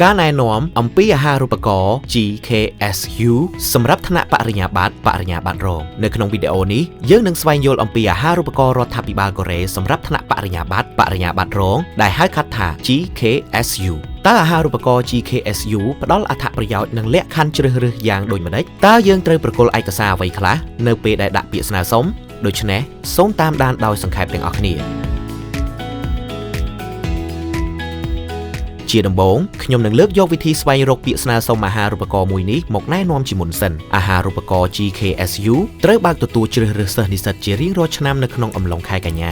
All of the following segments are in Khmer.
ការណែនាំអំពីអាហារូបករណ៍ GKSU សម្រាប់ថ្នាក់បរិញ្ញាបត្ររងនៅក្នុងវីដេអូនេះយើងនឹងស្វែងយល់អំពីអាហារូបករណ៍រដ្ឋាភិបាលកូរ៉េសម្រាប់ថ្នាក់បរិញ្ញាបត្ររងដែលហៅកាត់ថា GKSU តើអាហារូបករណ៍ GKSU ផ្ដល់អត្ថប្រយោជន៍និងលក្ខខណ្ឌជ្រើសរើសយ៉ាងដូចម្តេចតើយើងត្រូវប្រគល់ឯកសារអ្វីខ្លះនៅពេលដែលដាក់ពាក្យស្នើសុំដូច្នេះសូមតាមដានដោយសង្ខេបទាំងអស់គ្នាជាដំបូងខ្ញុំនឹងលើកយកវិធីស្វែងរកពាក្យស្នើសុំអាហារូបករណ៍មួយនេះមកណែនាំជាមុនសិនអាហារូបករណ៍ GKSU ត្រូវបើកទទួលជ្រើសរើសសិស្សនិស្សិតជារៀងរាល់ឆ្នាំនៅក្នុងអំឡុងខែកញ្ញ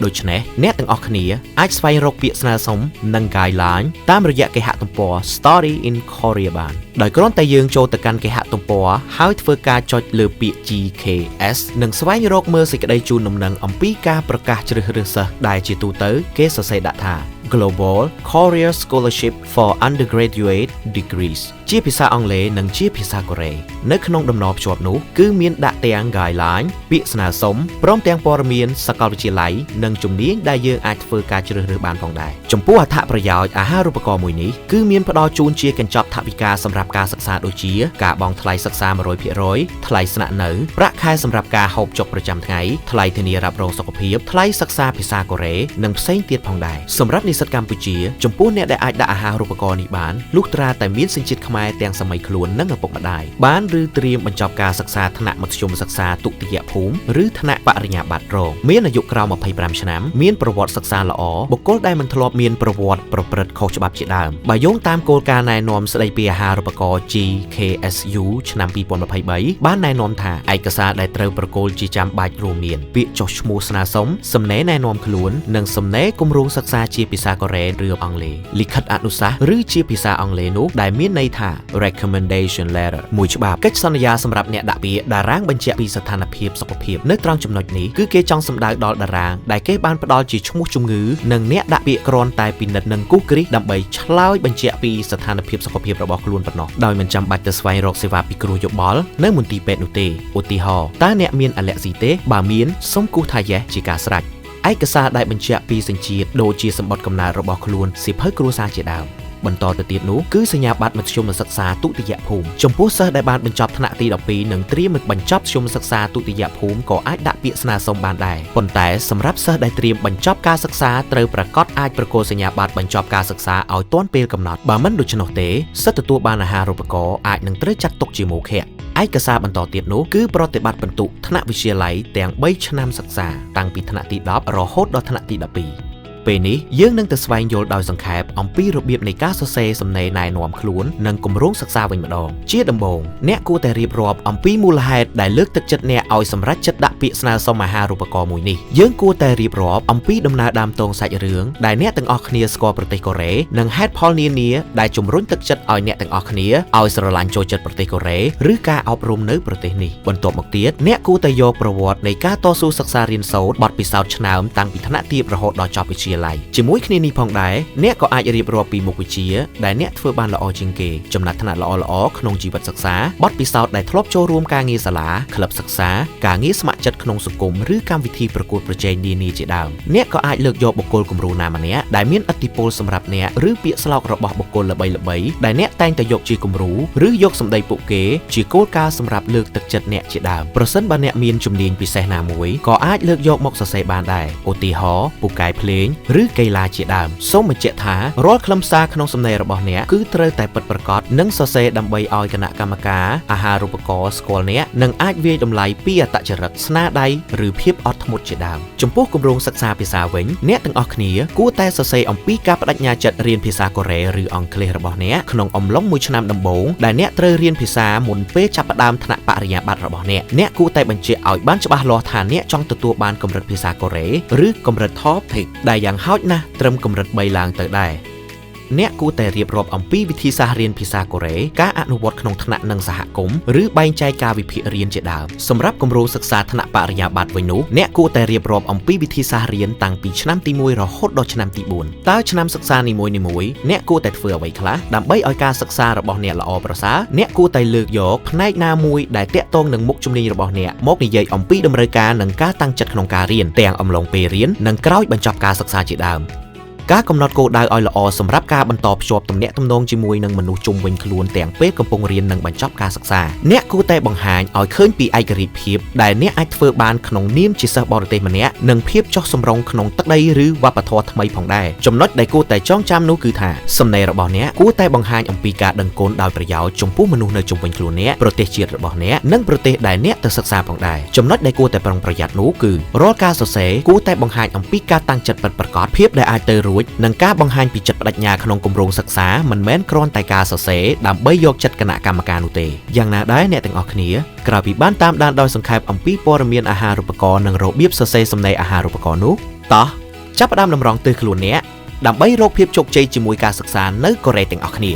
ាដូច្នេះអ្នកទាំងអស់គ្នាអាចស្វែងរកពាក្យស្នើសុំនិង guideline តាមរយៈគេហទំព័រ Story in Korea បានដោយគ្រាន់តែយើងចូលទៅកាន់គេហទំព័រហើយធ្វើការចុចលើពាក្យ GKS និងស្វែងរកមើលសេចក្តីជូនដំណឹងអំពីការប្រកាសជ្រើសរើសសិស្សដែលជាទូទៅគេសរសេរដាក់ថា Global Korea Scholarship for Undergraduate Degrees ជាភាសាអង់គ្លេសនិងជាភាសាកូរ៉េនៅក្នុងដំណរភ្ជាប់នោះគឺមានដាក់ទាំង guideline ពាក្យស្នើសុំព្រមទាំងព័ត៌មានសាកលវិទ្យាល័យនិងជំនាញដែលយើងអាចធ្វើការជ្រើសរើសបានផងដែរចំពោះអត្ថប្រយោជន៍អាហារូបករណ៍មួយនេះគឺមានផ្ដល់ជូនជាកញ្ចប់ថវិកាសម្រាប់ការសិក្សាដូចជាការបង់ថ្លៃសិក្សា 100% ថ្លៃស្នាក់នៅប្រាក់ខែសម្រាប់ការហូបចុកប្រចាំថ្ងៃថ្លៃធានារ៉ាប់រងសុខភាពថ្លៃសិក្សាភាសាកូរ៉េនិងផ្សេងទៀតផងដែរសម្រាប់និស្សិតកម្ពុជាចំពោះអ្នកដែលអាចដាក់អាហារូបករណ៍នេះបានលុះត្រាតែមានសញ្ជាតិខ្មែរទាំងសម័យខ្លួននិងឪពុកម្ដាយបានឬត្រៀមបញ្ចប់ការសិក្សាថ្នាក់មធ្យមសិក្សាទុតិយភូមិឬថ្នាក់បរិញ្ញាបត្ររងមានអាយុក្រោម25ឆ្នាំមានប្រវត្តិសិក្សាល្អបុគ្គលដែលមិនធ្លាប់មានប្រវត្តិប្រព្រឹត្តខុសច្បាប់ជាដើមបើយោងតាមគោលការណ៍ណែនាំស្ដីពីអាហារូបករណ៍ GKSU ឆ្នាំ2023បានណែនាំថាឯកសារដែលត្រូវប្រគល់ជាចាំបាច់រួមមានពាក្យចុះឈ្មោះស្នើសុំសំណេរណែនាំខ្លួននិងសំណេរគម្រោងសិក្សាជាភាសាកូរ៉េឬអង់គ្លេសលិខិតអនុសាសន៍ឬជាភាសាអង់គ្លេសនោះដែលមានន័យថា recommendation letter មួយច្បាប់កិច្ចសន្យាសម្រាប់អ្នកដាក់ពាក្យតារាងបញ្ជាក់ពីស្ថានភាពសុខភាពនៅត្រង់ចំណុចនេះគឺគេចង់សម្ដៅដល់តារាងដែលគេបានផ្ដល់ជាឈ្មោះជំងឺនិងអ្នកដាក់ពាក្យគ្រាន់តែពិនិត្យនិងគូសគ្រីសដើម្បីឆ្លើយបញ្ជាក់ពីស្ថានភាពសុខភាពរបស់ខ្លួនប៉ុណ្ណោះដោយមិនចាំបាច់ទៅស្វែងរកសេវាពិគ្រោះយោបល់នៅមន្ទីរពេទ្យនោះទេឧទាហរណ៍តើអ្នកមានអាឡែស៊ីទេបើមានសូមគូសថា yes ជាការស្រេចឯកសារដែលបញ្ជាក់ពីសញ្ជាតិដូចជាសម្បត្តិកំណើតរបស់ខ្លួនសៀវភៅគ្រួសារជាដើមបន្តទៅទៀតនោះគឺសញ្ញាបត្រមធ្យមសិក្សាទុតិយភូមិចំពោះសិស្សដែលបានបញ្ចប់ថ្នាក់ទី12និងត្រៀមបញ្ចប់មធ្យមសិក្សាទុតិយភូមិក៏អាចដាក់ពាក្យស្នើសុំបានដែរប៉ុន្តែសម្រាប់សិស្សដែលត្រៀមបញ្ចប់ការសិក្សាត្រូវប្រាកដអាចប្រគល់សញ្ញាបត្របញ្ចប់ការសិក្សាឲ្យទាន់ពេលកំណត់បើមិនដូច្នោះទេសិស្សទទួលបានអាហារូបករណ៍អាចនឹងត្រូវចាត់ទុកជាមោឃៈឯកសារបន្តទៀតនោះគឺប្រតិបត្តិបន្ទុកថ្នាក់វិទ្យាល័យទាំង3ឆ្នាំសិក្សាតាំងពីថ្នាក់ទី10រហូតដល់ថ្នាក់ទី12ពេលនេះយើងនឹងទៅស្វែងយល់ដោយសង្ខេបអំពីរបៀបនៃការសរសេរសំណេរណែនាំខ្លួននិងគម្រោងសិក្សាវិញម្ដងជាដំបូងអ្នកគួរតែរៀបរាប់អំពីមូលហេតុដែលលើកទឹកចិត្តអ្នកឲ្យសម្រេចចិត្តដាក់ពាក្យស្នើសុំអាហារូបករណ៍មួយនេះយើងគួរតែរៀបរាប់អំពីដំណើរដើមទងសាច់រឿងដែលអ្នកទាំងអស់គ្នាស្គាល់ប្រទេសកូរ៉េនិងហេតុផលនានាដែលជំរុញទឹកចិត្តឲ្យអ្នកទាំងអស់គ្នាឲ្យស្រឡាញ់ចូលចិត្តប្រទេសកូរ៉េឬការអប់រំនៅប្រទេសនេះបន្ទាប់មកទៀតអ្នកគួរតែយកប្រវត្តិនៃការតស៊ូសិក្សារៀនសូត្របទពិសោធន៍ឆ្នើមតាំងពីថ្នាក់ទាបរហូតដល់ចប់វិទ្យាល័យជាមួយគ្នានេះផងដែរអ្នកក៏អាចរៀបរាប់ពីមុខវិជ្ជាដែលអ្នកធ្វើបានល្អជាងគេចំណាត់ថ្នាក់ល្អៗក្នុងជីវិតសិក្សាបទពិសោធន៍ដែលធ្លាប់ចូលរួមការងារសាលាក្លឹបសិក្សាការងារស្ម័គ្រចិត្តក្នុងសង្គមឬកម្មវិធីប្រកួតប្រជែងនានាជាដើមអ្នកក៏អាចលើកយកបុគ្គលគំរូណាម្នាក់ដែលមានឥទ្ធិពលសម្រាប់អ្នកឬពាក្យស្លោករបស់បុគ្គលល្បីៗដែលអ្នកតែងតែយកជាគំរូឬយកសម្ដីពួកគេជាគោលការណ៍សម្រាប់លើកទឹកចិត្តអ្នកជាដើមប្រសិនបើអ្នកមានជំនាញពិសេសណាមួយក៏អាចលើកយកមកសរសេរបានដែរឧទាហរណ៍ពូកែភ្លេងឬកីឡាជាដើមសូមបញ្ជាក់ថារាល់ខ្លឹមសារក្នុងសំណេររបស់អ្នកគឺត្រូវតែពិតប្រាកដនិងសរសេរដើម្បីឲ្យគណៈកម្មការអាហារូបករណ៍ស្គាល់អ្នកនិងអាចវាយតម្លៃពីអត្តចរិតស្នាដៃឬភាពអត់ធ្មត់ជាដើមចំពោះគម្រោងសិក្សាភាសាវិញអ្នកទាំងអស់គ្នាគួរតែសរសេរអំពីការបដិញ្ញាចិត្តរៀនភាសាកូរ៉េឬអង់គ្លេសរបស់អ្នកក្នុងអំឡុងមួយឆ្នាំដំបូងដែលអ្នកត្រូវរៀនភាសាមុនពេលចាប់ផ្ដើមថ្នាក់បរិញ្ញាបត្ររបស់អ្នកគួរតែបញ្ជាក់ឲ្យបានច្បាស់លាស់ថាអ្នកចង់ទទួលបានកម្រិតភាសាកូរ៉េឬកម្រិត TOEIC ដែលយ៉ាងហោចណាស់ត្រឹមកម្រិត3ឡើងទៅដែរអ្នកគួរតែរៀបរាប់អំពីវិធីសាស្ត្ររៀនភាសាកូរ៉េការអនុវត្តក្នុងថ្នាក់និងសហគមន៍ឬបែងចែកកាលវិភាគរៀនជាដើមសម្រាប់គម្រោងសិក្សាថ្នាក់បរិញ្ញាបត្រវិញនោះអ្នកគួរតែរៀបរាប់អំពីវិធីសាស្ត្ររៀនតាំងពីឆ្នាំទី1រហូតដល់ឆ្នាំទី4តើឆ្នាំសិក្សានីមួយៗអ្នកគួរតែធ្វើអ្វីខ្លះដើម្បីឲ្យការសិក្សារបស់អ្នកល្អប្រសើរអ្នកគួរតែលើកយកផ្នែកណាមួយដែលទាក់ទងនឹងមុខជំនាញរបស់អ្នកមកនិយាយអំពីតម្រូវការនិងការតាំងចិត្តក្នុងការរៀនទាំងអំឡុងពេលរៀននិងក្រោយបញ្ចប់ការសិក្សាជាដើម ការកំណត់គោលដៅឲ្យល្អសម្រាប់ការបន្តភ្ជាប់ទំនាក់ទំនងជាមួយនឹងមនុស្សជុំវិញខ្លួនទាំងពេលកំពុងរៀននិងបញ្ចប់ការសិក្សាអ្នកគួរតែបង្ហាញឲ្យឃើញពីឯករាជ្យភាពដែលអ្នកអាចធ្វើបានក្នុងនាមជាសិស្សបរទេសម្នាក់និងភាពចុះសម្រុងក្នុងទឹកដីឬវប្បធម៌ថ្មីផងដែរចំណុចដែលគួរតែចងចាំនោះគឺថាសំណេររបស់អ្នកគួរតែបង្ហាញអំពីការដឹងគុណដោយប្រយោជន៍ចំពោះមនុស្សនៅជុំវិញខ្លួនអ្នកប្រទេសជាតិរបស់អ្នកនិងប្រទេសដែលអ្នកទៅសិក្សាផងដែរចំណុចដែលគួរតែប្រុងប្រយ័ត្ននោះគឺរាល់ការសរសេរគួរតែបង្ហាញអំពីការតាំងចិត្តពិតប្រាកដភាពដែលអាចទៅរួចនិងការបង្ហាញពីចិត្តបដិញ្ញាក្នុងគម្រោងសិក្សាមិនមែនគ្រាន់តែការសរសេរដើម្បីយកចិត្តគណៈកម្មការនោះទេយ៉ាងណាដែរអ្នកទាំងអស់គ្នាក្រៅពីបានតាមដានដោយសង្ខេបអំពីព័ត៌មានអាហារូបករណ៍និងរបៀបសរសេរសំណេរអាហារូបករណ៍នោះតោះចាប់ផ្ដើមតម្រង់ទិសខ្លួនអ្នកដើម្បីរកភាពជោគជ័យជាមួយការសិក្សានៅកូរ៉េទាំងអស់គ្នា